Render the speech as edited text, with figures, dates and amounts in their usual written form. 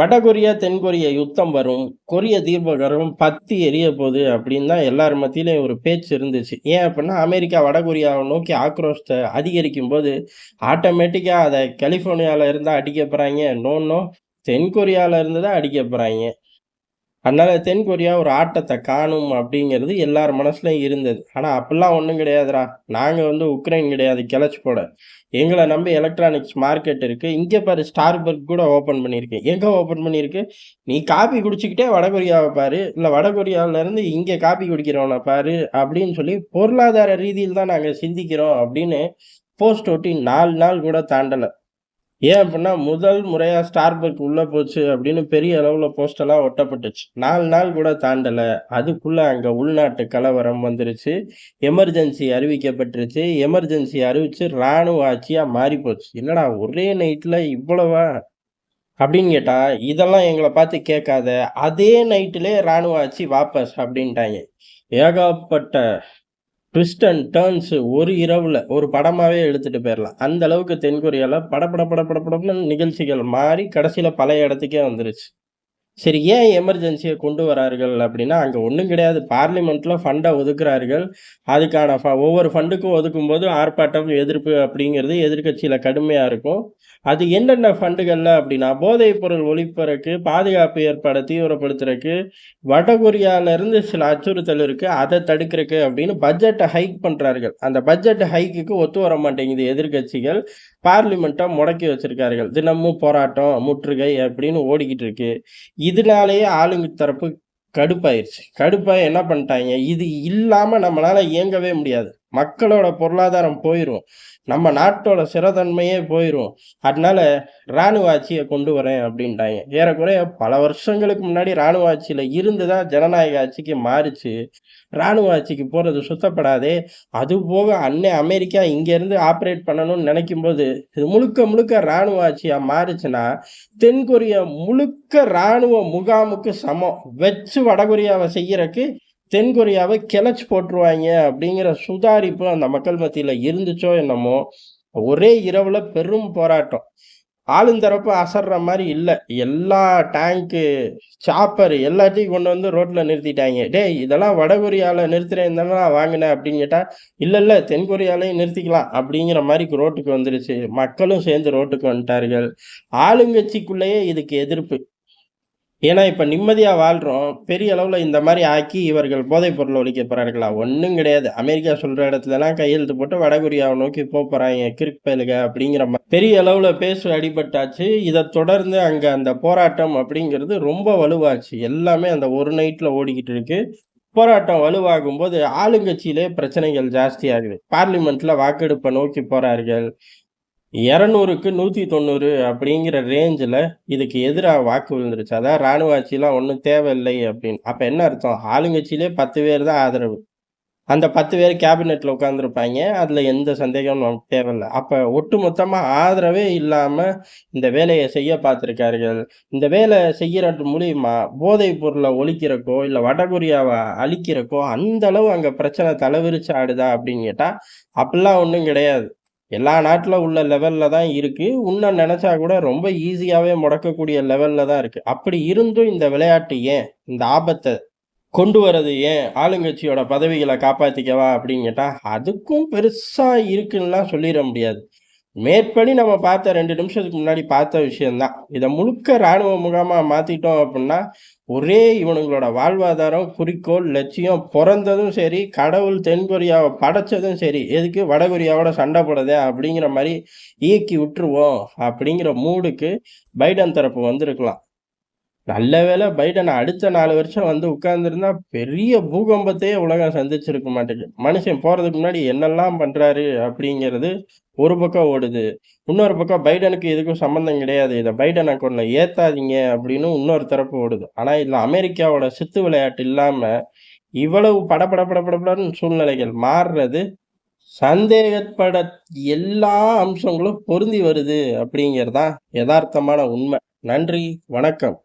வடகொரியா, தென்கொரியா யுத்தம் வரும். கொரிய தீபகற்பம் பத்தி எரிய போது அப்படின்னு தான் எல்லார் மத்தியிலயும் ஒரு பேச்சு இருந்துச்சு. ஏன் அப்டின்னா, அமெரிக்கா வடகொரியாவ நோக்கி ஆக்ரோஷத்த அதிகரிக்கும்போது, ஆட்டோமேட்டிக்கா அத கலிஃபோர்னியால இருந்தா அடிக்க போறாய்ங்க. நோ, நோ தென்கொரியால இருந்து தான் அடிக்க போறாய்ங்க. அதனால தென்கொரியா ஒரு ஆட்டத்த காணும் அப்படிங்கிறது எல்லார் மனசுலயும் இருந்தது. ஆனா அப்படிலாம் ஒண்ணும் கிடையாதுடா. நாங்க உக்ரைன் கிடையாது கிளச்சு போட. எங்கள நம்பி எலக்ட்ரானிக்ஸ் மார்க்கெட் இருக்கு. இங்க பாரு Starbucks கூட ஓப்பன் பண்ணியிருக்கு. எங்க ஓப்பன் பண்ணியிருக்கு? நீ காப்பி குடிச்சுக்கிட்டே வடகொரியாவ பாரு. இல்ல வடகொரியாவுல இருந்து இங்க காப்பி குடிக்கிறவன பாரு அப்படின்னு சொல்லி பொருளாதார ரீதியில் தான் நாங்க சிந்திக்கிறோம் அப்படின்னு போஸ்ட் ஒட்டி 4 நாள் கூட தாண்டல. ஏன் அப்டின்னா, முதல் முறையா Starbucks உள்ள போச்சு அப்படின்னு பெரிய அளவுல போஸ்டர்லாம் ஒட்டப்பட்டுச்சு. 4 நாள் கூட தாண்டல. அதுக்குள்ள அங்க உள்நாட்டு கலவரம் வந்துருச்சு. எமர்ஜென்சி அறிவிக்கப்பட்டுருச்சு. எமர்ஜென்சி அறிவிச்சு ராணுவ ஆட்சியா மாறிப்போச்சு. என்னடா ஒரே நைட்ல இவ்வளவா? அப்படின்னு கேட்டா, இதெல்லாம் எங்கள பார்த்து கேட்காத. அதே நைட்டிலே ராணுவ ஆட்சி வாபஸ் அப்படின்ட்டாய்ங்க. ஏகப்பட்ட ட்விஸ்ட் அண்ட் டர்ன்ஸ் ஒரு இரவுல ஒரு படமாவே எடுத்துட்டு போயிரலாம். அந்த அளவுக்கு தென்கொரியால படபடன்னு நிகழ்ச்சிகள் மாறி கடைசியில பழைய இடத்துக்கே வந்துருச்சு. சரி ஏன் எமர்ஜென்சிய கொண்டு வரார்கள் அப்படின்னா, அங்க ஒண்ணும் கிடையாது. பார்லிமென்ட்ல ஃபண்ட ஒதுக்குறார்கள். அதுக்கான ஒவ்வொரு ஃபண்டுக்கும் ஒதுக்கும்போது ஆர்ப்பாட்டம், எதிர்ப்பு அப்படிங்கிறது எதிர்க்கட்சியில கடுமையா இருக்கும். அது என்னென்ன ஃபண்டுகள்ல அப்படின்னா, போதைப் பொருள் ஒழிப்பதற்கு, பாதுகாப்பு ஏற்பாட தீவிரப்படுத்துறக்கு, வடகொரியால இருந்து சில அச்சுறுத்தல் இருக்கு. அத தடுக்கிறக்கு அப்படின்னு பட்ஜெட்ட ஹைக் பண்றார்கள். அந்த பட்ஜெட் ஹைக்குக்கு ஒத்து வர மாட்டேங்குது எதிர்க்கட்சிகள். பார்லிமென்ட்ட முடக்கி வச்சிருக்கார்கள். தினமும் போராட்டம், முற்றுகை அப்படின்னு ஓடிக்கிட்டு இருக்கு. இதனாலேயே ஆளுங்க தரப்பு கடுப்பாயிருச்சு. கடுப்பாயி என்ன பண்ணிட்டாய்ங்க, இது இல்லாம நம்மளால இயங்கவே முடியாது. மக்களோட பொருளாதாரம் போயிரும். நம்ம நாட்டோட ஸ்திரத்தன்மையே போயிரும். அதனால ராணுவ ஆட்சிய கொண்டு வரேன் அப்படின்ட்டாய்ங்க. ஏறக்குறைய பல வருஷங்களுக்கு முன்னாடி ராணுவ ஆட்சியில இருந்து தான் ஜனநாயக ஆட்சிக்கு மாறுச்சு. ராணுவ ஆட்சிக்கு போறது சுத்தப்படாதே. அதுபோக அமெரிக்கா இங்கேருந்து ஆப்பரேட் பண்ணணும்னு நினைக்கும்போது, இது முழுக்க முழுக்க ராணுவ ஆட்சியா மாறுச்சுன்னா, தென்கொரியா முழுக்க ராணுவ முகாமுக்கு சமம். வச்சு வடகொரியாவ செய்யறக்கு தென்கொரியாவ கிளச்சு போட்டுருவாய்ங்க அப்படிங்கிற சுதாரிப்பு அந்த மக்கள் மத்தியில இருந்துச்சோ என்னமோ, ஒரே இரவுல பெரும் போராட்டம். ஆளுந்தரப்பு அசர்ற மாரி இல்ல. எல்லா டேங்க்கு, சாப்பர் எல்லாத்தையும் கொண்டு வந்து ரோட்ல நிறுத்திட்டாய்ங்க. "டேய் இதெல்லாம் வடகொரியால நிறுத்துறேன்னு தானடா வாங்குன" அப்படின்னு கேட்டா, "இல்ல, இல்ல தென்கொரியாலயும் நிறுத்திக்கலாம்" அப்படிங்கிற மாரி ரோட்டுக்கு வந்துருச்சு. மக்களும் சேர்ந்து ரோட்டுக்கு வந்துட்டார்கள். ஆளுங்கட்சிக்குள்ளேயே இதுக்கு எதிர்ப்பு. ஏன்னா, இப்ப நிம்மதியா வாழ்றோம். பெரிய அளவுல இந்த மாரி ஆக்கி இவர்கள் போதைப் பொருள் ஒழிக்க போறார்களா? ஒண்ணும் கிடையாது. அமெரிக்கா சொல்ற இடத்துலலாம் கையெழுத்து போட்டு வடகொரியாவ நோக்கி போறாய்ங்க. கிறுக்கு பயலுக அப்படிங்கிற பெரிய அளவுல பேசு அடிபட்டாச்சு. இத தொடர்ந்து அங்க அந்த போராட்டம் அப்படிங்கிறது ரொம்ப வலுவாச்சு. எல்லாமே அந்த ஒரு நைட்ல ஓடிக்கிட்டு இருக்கு. போராட்டம் வலுவாகும்போது ஆளுங்கட்சியிலே பிரச்சனைகள் ஜாஸ்தியாகுது. பார்லிமென்ட்ல வாக்கெடுப்ப நோக்கி போறார்கள். 200க்கு 190 அப்படிங்கிற ரேஞ்சுல இதுக்கு எதிரா வாக்கு விழுந்துருச்சு. அதான் ராணுவ ஆட்சிலாம் ஒண்ணும் தேவையில்லை அப்படின்னு. அப்ப என்ன அர்த்தம்? ஆளுங்கட்சியிலே 10 பேர் தான் ஆதரவு. அந்த 10 பேர் கேபினெட்ல உட்கார்ந்திருப்பாய்ங்க. அதுல எந்த சந்தேகமும் நமக்கு தேவையில்ல. அப்ப ஒட்டுமொத்தமா ஆதரவே இல்லாம இந்த வேலைய செய்ய பார்த்திருக்கார்கள். இந்த வேலை செய்யறது மூலியமா போதைப் பொருள ஒழிக்கிறக்கோ, இல்ல வடகொரியாவ அழிக்கிறக்கோ, அந்த அளவு அங்க பிரச்சனை தலைவிரிச்சு ஆடுதா அப்படின்னு கேட்டா, அப்படிலாம் ஒண்ணும் கிடையாது. எல்லா நாட்டுல உள்ள லெவல்ல தான் இருக்கு. இன்னும் நெனச்சா கூட ரொம்ப ஈஸியாவே முடக்கக்கூடிய லெவல்ல தான் இருக்கு. அப்படி இருந்தும் இந்த விளையாட்டு ஏன்? இந்த ஆபத்த கொண்டு வரது ஏன்? ஆளுங்கட்சியோட பதவிகள காப்பாத்திக்கவா அப்படின்னு கேட்டா, அதுக்கும் பெருசா இருக்குன்னுலாம் சொல்லிற முடியாது. மேற்படி நம்ம பார்த்த 2 நிமிஷத்துக்கு முன்னாடி பார்த்த விஷயம் தான். இத முழுக்க ராணுவ முகாமா மாத்திட்டோம் அப்புட்ன்னா, ஒரே இவனுங்களோட வாழ்வாதாரம், குறிக்கோள், லட்சியம் பொறந்ததும் சரி, கடவுள் தென்கொரியாவ படைச்சதும் சரி, எதுக்கு வடகொரியாவோட சண்டை போடுதே அப்படிங்கிற மாரி இயக்கி விட்டுருவோம் அப்படிங்கிற மூடுக்கு பைடன் தரப்பு வந்திருக்கலாம். நல்ல வேளை பைடன் அடுத்த 4 வருஷம் உட்கார்ந்திருந்தா, பெரிய பூகம்பத்தையே உலகம் சந்திச்சிருக்க மாட்டேங்குது. மனுஷன் போறதுக்கு முன்னாடி என்னெல்லாம் பண்றாரு அப்படிங்கிறது ஒரு பக்கம் ஓடுது. இன்னொரு பக்கம் பைடனுக்கு இதுக்கும் சம்மந்தம் கிடையாது. இத பைடன் அக்கவுண்ட்ல ஏத்தாதீங்க அப்படின்னு இன்னொரு தரப்பு ஓடுது. ஆனா இதுல அமெரிக்காவோட சித்து விளையாட்டு இல்லாம, இவ்வளவு படபடன்னு சூழ்நிலைகள் மாறுறது, சந்தேகப்பட எல்லா அம்சங்களும் பொருந்தி வருது அப்படிங்கிறது தான் எதார்த்தமான உண்மை. நன்றி, வணக்கம்.